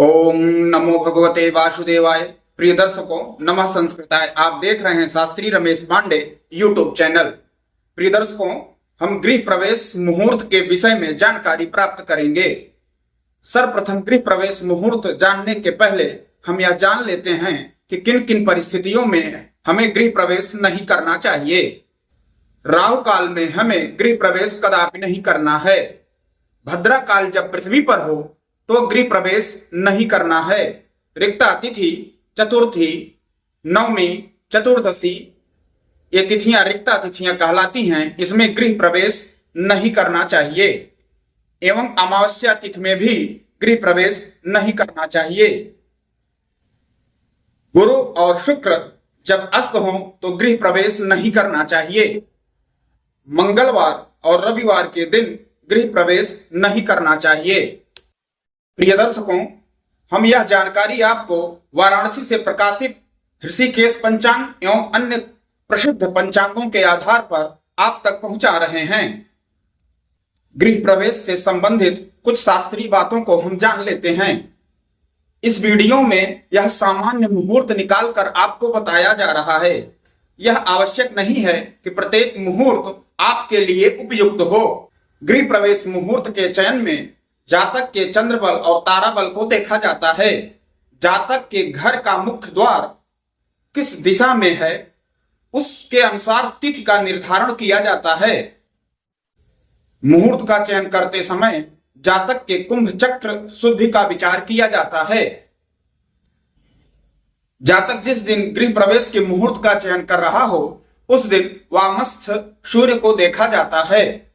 ओम नमो भगवते वासुदेवाय। प्रिय दर्शकों, नमः संस्कृताय। आप देख रहे हैं शास्त्री रमेश पांडे यूट्यूब चैनल। प्रिय दर्शकों, हम गृह प्रवेश मुहूर्त के विषय में जानकारी प्राप्त करेंगे। सर्वप्रथम गृह प्रवेश मुहूर्त जानने के पहले हम यह जान लेते हैं कि किन किन परिस्थितियों में हमें गृह प्रवेश नहीं करना चाहिए। राहु काल में हमें गृह प्रवेश कदापि नहीं करना है। भद्रा काल जब पृथ्वी पर हो तो गृह प्रवेश नहीं करना है। रिक्ता तिथि, चतुर्थी, नवमी, चतुर्दशी ये तिथियां रिक्ता तिथियां कहलाती हैं। इसमें गृह प्रवेश नहीं करना चाहिए। एवं अमावस्या तिथि में भी गृह प्रवेश नहीं करना चाहिए। गुरु और शुक्र जब अस्त हो तो गृह प्रवेश नहीं करना चाहिए। मंगलवार और रविवार के दिन गृह प्रवेश नहीं करना चाहिए। प्रिय दर्शकों, हम यह जानकारी आपको वाराणसी से प्रकाशित ऋषिकेश पंचांग एवं अन्य प्रसिद्ध पंचांगों के आधार पर आप तक पहुंचा रहे हैं। गृह प्रवेश से संबंधित कुछ शास्त्रीय बातों को हम जान लेते हैं। इस वीडियो में यह सामान्य मुहूर्त निकालकर आपको बताया जा रहा है। यह आवश्यक नहीं है कि प्रत्येक मुहूर्त आपके लिए उपयुक्त हो। गृह प्रवेश मुहूर्त के चयन में जातक के चंद्र बल और तारा बल को देखा जाता है। जातक के घर का मुख्य द्वार किस दिशा में है उसके अनुसार तिथि का निर्धारण किया जाता है। मुहूर्त का चयन करते समय जातक के कुंभ चक्र शुद्धि का विचार किया जाता है। जातक जिस दिन गृह प्रवेश के मुहूर्त का चयन कर रहा हो उस दिन वामस्थ सूर्य को देखा जाता है।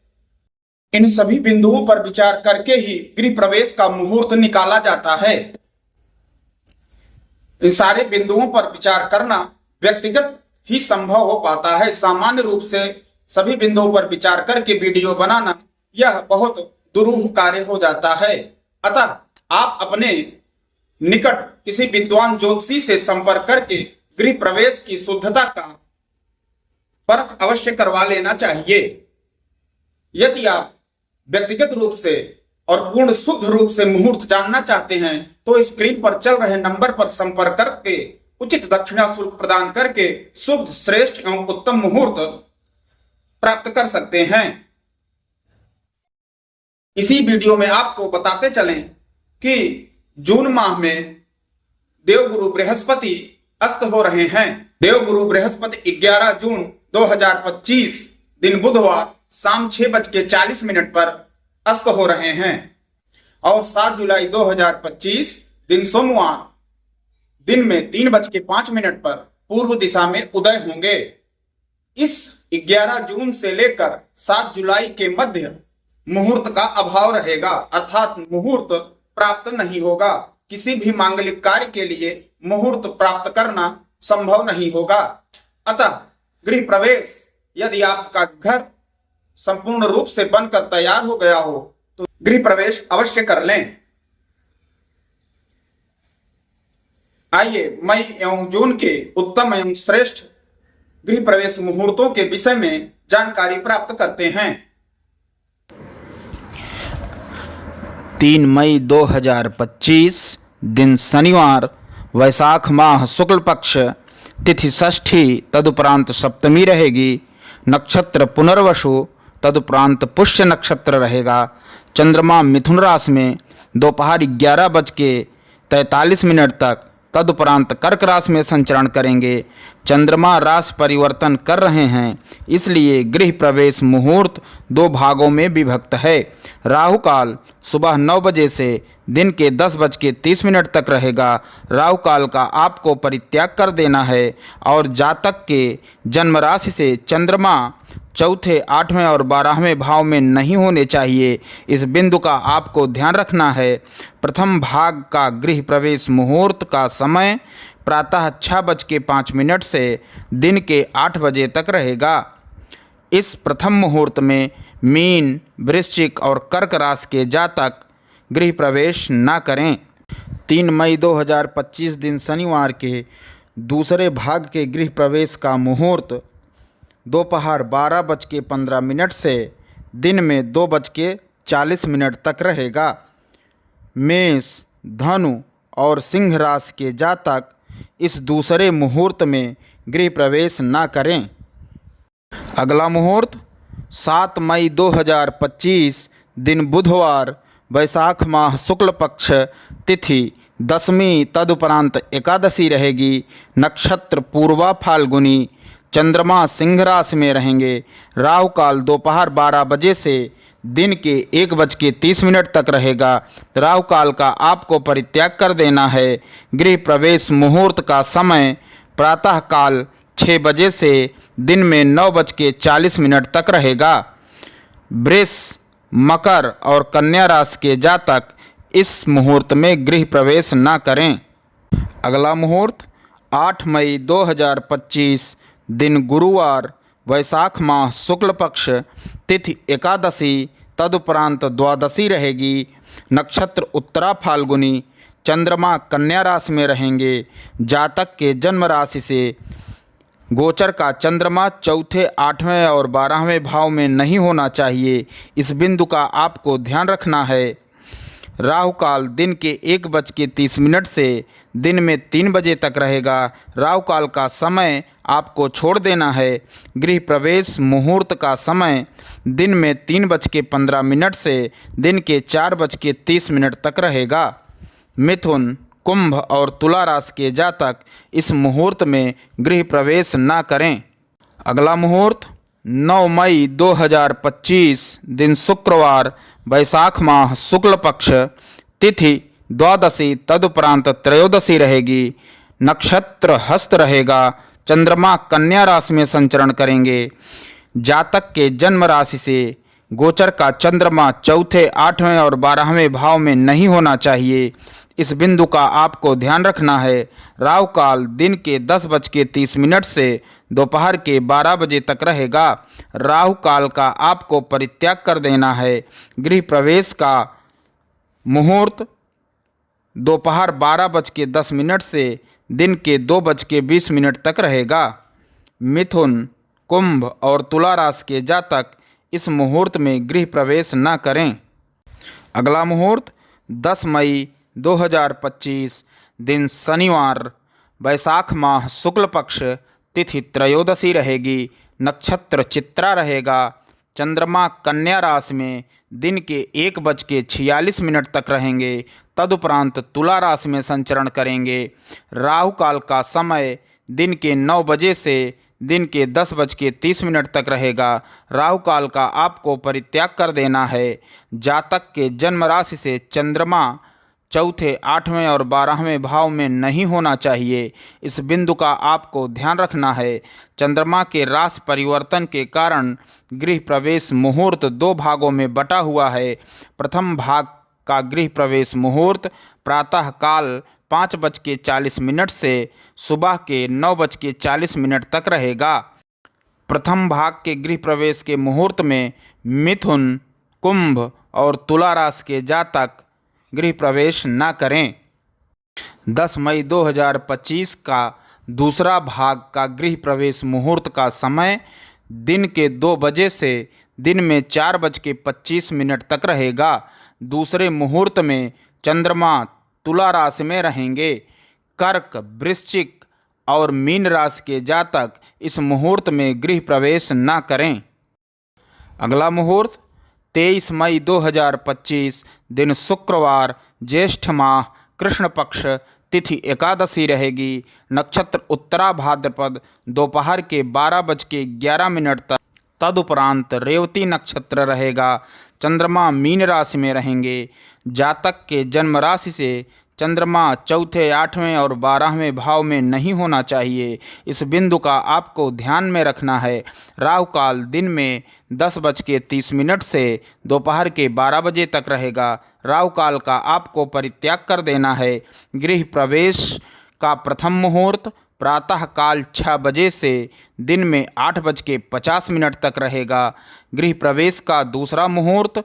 इन सभी बिंदुओं पर विचार करके ही गृह प्रवेश का मुहूर्त निकाला जाता है। इन सारे बिंदुओं पर विचार करना व्यक्तिगत ही संभव हो पाता है। सामान्य रूप से सभी बिंदुओं पर विचार करके वीडियो बनाना यह बहुत दुरूह कार्य हो जाता है। अतः आप अपने निकट किसी विद्वान ज्योतिषी से संपर्क करके गृह प्रवेश की शुद्धता का परख अवश्य करवा लेना चाहिए। यदि आप व्यक्तिगत रूप से और पूर्ण शुद्ध रूप से मुहूर्त जानना चाहते हैं तो स्क्रीन पर चल रहे नंबर पर संपर्क करके उचित दक्षिणा शुल्क प्रदान करके शुद्ध, श्रेष्ठ एवं उत्तम मुहूर्त प्राप्त कर सकते हैं। इसी वीडियो में आपको बताते चलें कि जून माह में देवगुरु बृहस्पति अस्त हो रहे हैं। देवगुरु बृहस्पति 11 जून 2025 दिन बुधवार शाम 6:40 पर अस्त हो रहे हैं और 7 जुलाई 2025 दिन सोमवार दिन में 3:05 पर पूर्व दिशा में उदय होंगे। इस 11 जून से लेकर 7 जुलाई के मध्य मुहूर्त का अभाव रहेगा, अर्थात मुहूर्त प्राप्त नहीं होगा। किसी भी मांगलिक कार्य के लिए मुहूर्त प्राप्त करना संभव नहीं होगा। अतः गृह प्रवेश यदि आपका घर संपूर्ण रूप से बनकर तैयार हो गया हो तो गृह प्रवेश अवश्य कर लें। आइए मई एवं जून के उत्तम एवं श्रेष्ठ गृह प्रवेश मुहूर्तों के विषय में जानकारी प्राप्त करते हैं। 3 मई 2025 दिन शनिवार, वैशाख माह शुक्ल पक्ष, तिथि षष्ठी, तदुपरांत सप्तमी रहेगी। नक्षत्र पुनर्वसु, तदुपरांत पुष्य नक्षत्र रहेगा। चंद्रमा मिथुन राशि में दोपहर 11:43 तक, तदुपरांत कर्क राशि में संचरण करेंगे। चंद्रमा राशि परिवर्तन कर रहे हैं, इसलिए गृह प्रवेश मुहूर्त 2 भागों में विभक्त है। राहु काल सुबह 9 बजे से दिन के 10:30 तक रहेगा। राहु काल का आपको परित्याग कर देना है और जातक के जन्म राशि से चंद्रमा चौथे, 8वें और 12वें भाव में नहीं होने चाहिए। इस बिंदु का आपको ध्यान रखना है। प्रथम भाग का गृह प्रवेश मुहूर्त का समय प्रातः 6:05 से दिन के 8 बजे तक रहेगा। इस प्रथम मुहूर्त में मीन, वृश्चिक और कर्क राशि के जातक गृह प्रवेश न करें। 3 मई 2025 दिन शनिवार के दूसरे भाग के गृह प्रवेश का मुहूर्त दोपहर 12:15 से दिन में 2:40 तक रहेगा। मेष, धनु और सिंह राशि के जातक इस दूसरे मुहूर्त में गृह प्रवेश न करें। अगला मुहूर्त 7 मई 2025 दिन बुधवार, वैशाख माह शुक्ल पक्ष, तिथि दशमी, तदुपरांत एकादशी रहेगी। नक्षत्र पूर्वा फाल्गुनी, चंद्रमा सिंह राशि में रहेंगे। राहु काल दोपहर 12 बजे से दिन के 1:30 तक रहेगा। राहु काल का आपको परित्याग कर देना है। गृह प्रवेश मुहूर्त का समय प्रातः काल 6 बजे से दिन में 9:40 तक रहेगा। वृष, मकर और कन्या राशि के जातक इस मुहूर्त में गृह प्रवेश न करें। अगला मुहूर्त 8 मई 2025 दिन गुरुवार, वैशाख माह शुक्ल पक्ष, तिथि एकादशी, तदुपरांत द्वादशी रहेगी। नक्षत्र उत्तरा फाल्गुनी, चंद्रमा कन्या राशि में रहेंगे। जातक के जन्म राशि से गोचर का चंद्रमा चौथे, 8वें और 12वें भाव में नहीं होना चाहिए। इस बिंदु का आपको ध्यान रखना है। राहु काल दिन के 1:30 से दिन में 3 बजे तक रहेगा। राहु काल का समय आपको छोड़ देना है। गृह प्रवेश मुहूर्त का समय दिन में 3:15 से दिन के 4:30 तक रहेगा। मिथुन, कुंभ और तुला राशि के जातक इस मुहूर्त में गृह प्रवेश न करें। अगला मुहूर्त 9 मई 2025 दिन शुक्रवार, वैशाख माह शुक्ल पक्ष, तिथि द्वादशी, तदुपरांत त्रयोदशी रहेगी। नक्षत्र हस्त रहेगा। चंद्रमा कन्या राशि में संचरण करेंगे। जातक के जन्म राशि से गोचर का चंद्रमा चौथे, 8वें और 12वें भाव में नहीं होना चाहिए। इस बिंदु का आपको ध्यान रखना है। राहु काल दिन के 10:30 से दोपहर के 12 बजे तक रहेगा। राहु काल का आपको परित्याग कर देना है। गृह प्रवेश का मुहूर्त दोपहर 12:10 से दिन के 2:20 तक रहेगा। मिथुन, कुंभ और तुला राशि के जातक इस मुहूर्त में गृह प्रवेश न करें। अगला मुहूर्त 10 मई 2025 दिन शनिवार, वैशाख माह शुक्ल पक्ष, तिथि त्रयोदशी रहेगी। नक्षत्र चित्रा रहेगा। चंद्रमा कन्या राशि में दिन के 1:46 तक रहेंगे। तदुपरांत तुला राशि में संचरण करेंगे। राहु काल का समय दिन के 9 बजे से दिन के 10:30 तक रहेगा। राहु काल का आपको परित्याग कर देना है। जातक के जन्म राशि से चंद्रमा चौथे, 8वें और 12वें भाव में नहीं होना चाहिए। इस बिंदु का आपको ध्यान रखना है। चंद्रमा के राशि परिवर्तन के कारण गृह प्रवेश मुहूर्त 2 भागों में बटा हुआ है। प्रथम भाग का गृह प्रवेश मुहूर्त प्रातः काल 5:40 से सुबह के 9:40 तक रहेगा। प्रथम भाग के गृह प्रवेश के मुहूर्त में मिथुन, कुंभ और तुला राशि के जातक गृह प्रवेश न करें। 10 मई 2025 का दूसरा भाग का गृह प्रवेश मुहूर्त का समय दिन के 2 बजे से दिन में 4:25 तक रहेगा। दूसरे मुहूर्त में चंद्रमा तुला राशि में रहेंगे। कर्क, वृश्चिक और मीन राशि के जातक इस मुहूर्त में गृह प्रवेश न करें। अगला मुहूर्त 23 मई 2025 दिन शुक्रवार, ज्येष्ठ माह कृष्ण पक्ष, तिथि एकादशी रहेगी। नक्षत्र उत्तरा भाद्रपद, दोपहर के 12:11 तक। तदुपरांत रेवती नक्षत्र रहेगा। चंद्रमा मीन राशि में रहेंगे। जातक के जन्म राशि से चंद्रमा चौथे, 8वें और 12वें भाव में नहीं होना चाहिए। इस बिंदु का आपको ध्यान में रखना है। राहु काल दिन में 10:30 से दोपहर के 12 बजे तक रहेगा। राहु काल का आपको परित्याग कर देना है। गृह प्रवेश का प्रथम मुहूर्त प्रातः काल 6 बजे से दिन में 8:50 तक रहेगा। गृह प्रवेश का दूसरा मुहूर्त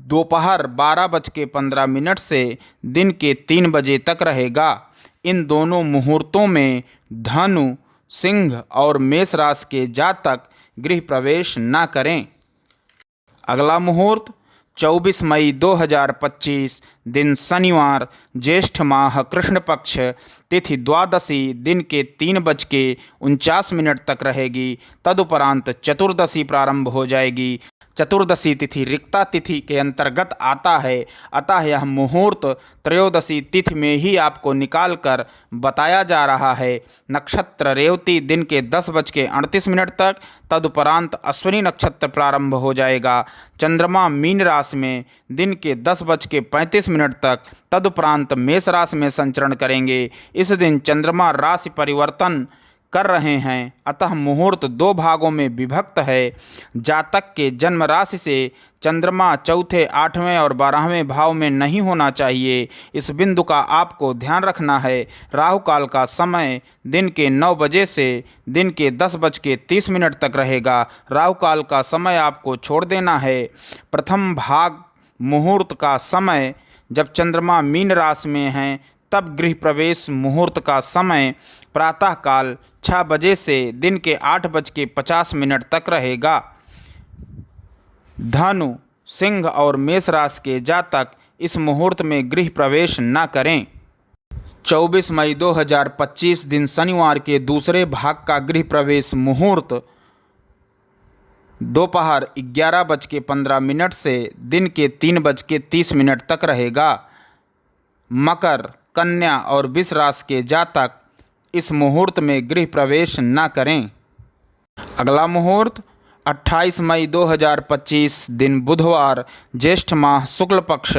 दोपहर 12:15 से दिन के 3 बजे तक रहेगा। इन दोनों मुहूर्तों में धनु, सिंह और मेष राशि के जातक गृह प्रवेश न करें। अगला मुहूर्त 24 मई 2025 दिन शनिवार, ज्येष्ठ माह कृष्ण पक्ष, तिथि द्वादशी, दिन के 3:49 तक रहेगी। तदुपरांत चतुर्दशी प्रारंभ हो जाएगी। चतुर्दशी तिथि रिक्ता तिथि के अंतर्गत आता है, अतः यह मुहूर्त त्रयोदशी तिथि में ही आपको निकाल कर बताया जा रहा है। नक्षत्र रेवती दिन के 10:38 तक, तदुपरांत अश्विनी नक्षत्र प्रारंभ हो जाएगा। चंद्रमा मीन राशि में दिन के 10:35 तक, तदुपरांत मेष राशि में संचरण करेंगे। इस दिन चंद्रमा राशि परिवर्तन कर रहे हैं, अतः मुहूर्त 2 भागों में विभक्त है। जातक के जन्म राशि से चंद्रमा चौथे, 8वें और 12वें भाव में नहीं होना चाहिए। इस बिंदु का आपको ध्यान रखना है। राहु काल का समय दिन के 9 बजे से दिन के 10:30 तक रहेगा। राहु काल का समय आपको छोड़ देना है। प्रथम भाग मुहूर्त का समय जब चंद्रमा मीन राशि में हैं, तब गृह प्रवेश मुहूर्त का समय प्रातःकाल 6 बजे से दिन के 8:50 तक रहेगा। धनु, सिंह और मेष राशि के जातक इस मुहूर्त में गृह प्रवेश न करें। 24 मई 2025 दिन शनिवार के दूसरे भाग का गृह प्रवेश मुहूर्त दोपहर 11:15 से दिन के 3:30 तक रहेगा। मकर, कन्या और वृष राशि के जातक इस मुहूर्त में गृह प्रवेश न करें। अगला मुहूर्त 28 मई 2025 दिन बुधवार, ज्येष्ठ माह शुक्ल पक्ष,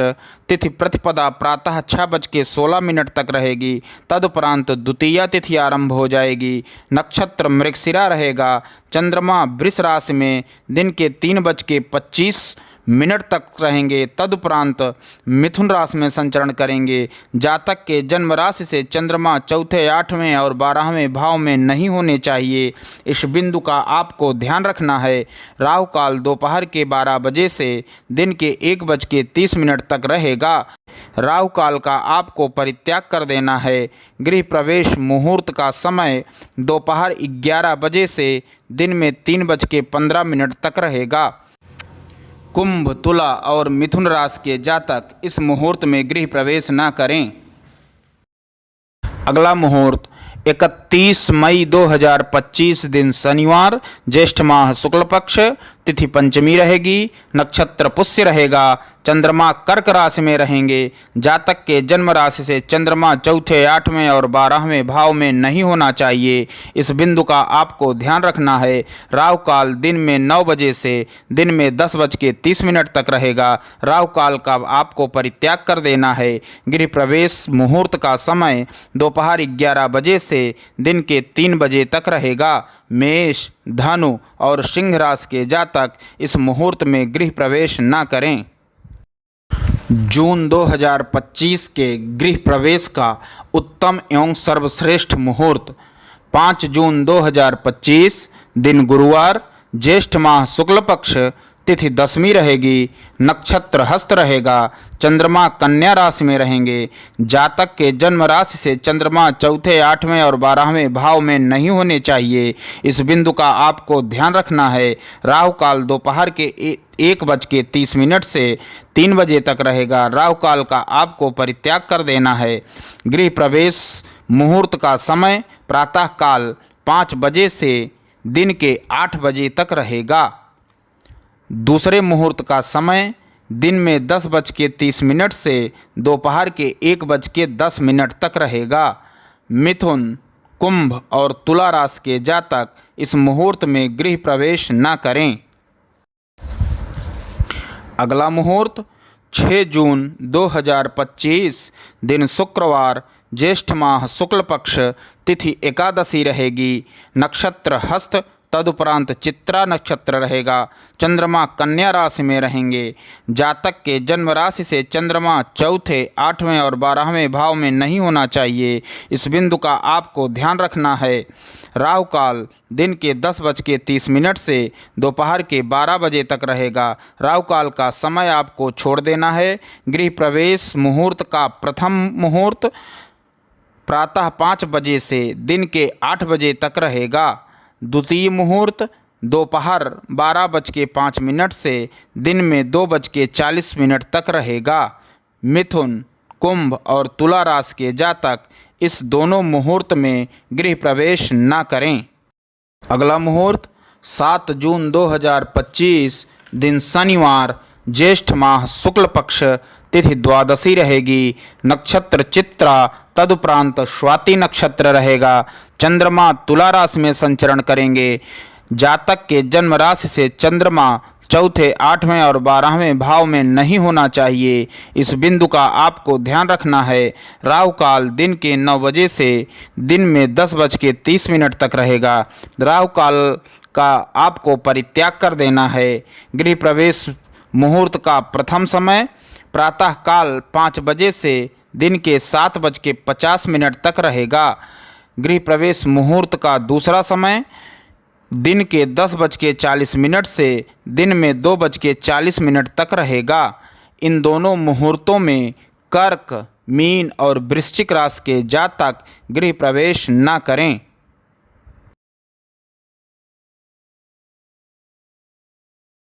तिथि प्रतिपदा प्रातः 6:16 तक रहेगी। तदुपरांत द्वितीया तिथि आरंभ हो जाएगी। नक्षत्र मृगशिरा रहेगा। चंद्रमा वृष राशि में दिन के 3:25 तक रहेंगे। तदुपरांत मिथुन राशि में संचरण करेंगे। जातक के जन्म राशि से चंद्रमा चौथे, 8वें और 12वें भाव में नहीं होने चाहिए। इस बिंदु का आपको ध्यान रखना है। राहु काल दोपहर के 12 बजे से दिन के 1:30 तक रहेगा। राहु काल का आपको परित्याग कर देना है। गृह प्रवेश मुहूर्त का समय दोपहर 11 बजे से दिन में 3:15 तक रहेगा। कुंभ, तुला और मिथुन राशि के जातक इस मुहूर्त में गृह प्रवेश न करें। अगला मुहूर्त 31 मई 2025 दिन शनिवार, ज्येष्ठ माह शुक्ल पक्ष, तिथि पंचमी रहेगी। नक्षत्र पुष्य रहेगा। चंद्रमा कर्क राशि में रहेंगे। जातक के जन्म राशि से चंद्रमा चौथे, 8वें और 12वें भाव में नहीं होना चाहिए। इस बिंदु का आपको ध्यान रखना है। राहु काल दिन में 9 बजे से दिन में 10:30 तक रहेगा। राहु काल का आपको परित्याग कर देना है। गृह प्रवेश मुहूर्त का समय दोपहर 11 बजे से दिन के 3 बजे तक रहेगा। मेष, धनु और सिंह राशि के जातक इस मुहूर्त में गृह प्रवेश न करें। जून 2025 के गृह प्रवेश का उत्तम एवं सर्वश्रेष्ठ मुहूर्त 5 जून 2025 दिन गुरुवार, ज्येष्ठ माह शुक्ल पक्ष, तिथि दशमी रहेगी। नक्षत्र हस्त रहेगा। चंद्रमा कन्या राशि में रहेंगे। जातक के जन्म राशि से चंद्रमा चौथे, 8वें और 12वें भाव में नहीं होने चाहिए। इस बिंदु का आपको ध्यान रखना है। राहु काल दोपहर के 1:30 से 3 बजे तक रहेगा। राहु काल का आपको परित्याग कर देना है। गृह प्रवेश मुहूर्त का समय प्रातः काल 5 बजे से दिन के 8 बजे तक रहेगा। दूसरे मुहूर्त का समय दिन में 10:30 से दोपहर के 1:10 तक रहेगा। मिथुन, कुंभ और तुला राशि के जातक इस मुहूर्त में गृह प्रवेश न करें। अगला मुहूर्त 6 जून 2025 दिन शुक्रवार, ज्येष्ठ माह शुक्ल पक्ष, तिथि एकादशी रहेगी। नक्षत्र हस्त, तदुपरांत चित्रा नक्षत्र रहेगा। चंद्रमा कन्या राशि में रहेंगे। जातक के जन्म राशि से चंद्रमा चौथे, 8वें और 12वें भाव में नहीं होना चाहिए। इस बिंदु का आपको ध्यान रखना है। राहु काल दिन के 10:30 से दोपहर के 12 बजे तक रहेगा। राहु काल का समय आपको छोड़ देना है। गृह प्रवेश मुहूर्त का प्रथम मुहूर्त प्रातः 5 बजे से दिन के 8 बजे तक रहेगा। द्वितीय मुहूर्त दोपहर 12:05 से दिन में 2:40 तक रहेगा। मिथुन, कुंभ और तुला राशि के जातक इस दोनों मुहूर्त में गृह प्रवेश न करें। अगला मुहूर्त 7 जून 2025 दिन शनिवार, ज्येष्ठ माह शुक्ल पक्ष, तिथि द्वादशी रहेगी, नक्षत्र चित्रा, तदुपरांत स्वाति नक्षत्र रहेगा। चंद्रमा तुला राशि में संचरण करेंगे। जातक के जन्म राशि से चंद्रमा चौथे, 8वें और 12वें भाव में नहीं होना चाहिए। इस बिंदु का आपको ध्यान रखना है। राहु काल दिन के 9 बजे से दिन में 10:30 तक रहेगा। राहु काल का आपको परित्याग कर देना है। गृह प्रवेश मुहूर्त का प्रथम समय प्रातः काल 5 बजे से दिन के 7:50 तक रहेगा। गृह प्रवेश मुहूर्त का दूसरा समय दिन के 10:40 से दिन में 2:40 तक रहेगा। इन दोनों मुहूर्तों में कर्क, मीन और वृश्चिक राशि के जातक गृह प्रवेश न करें।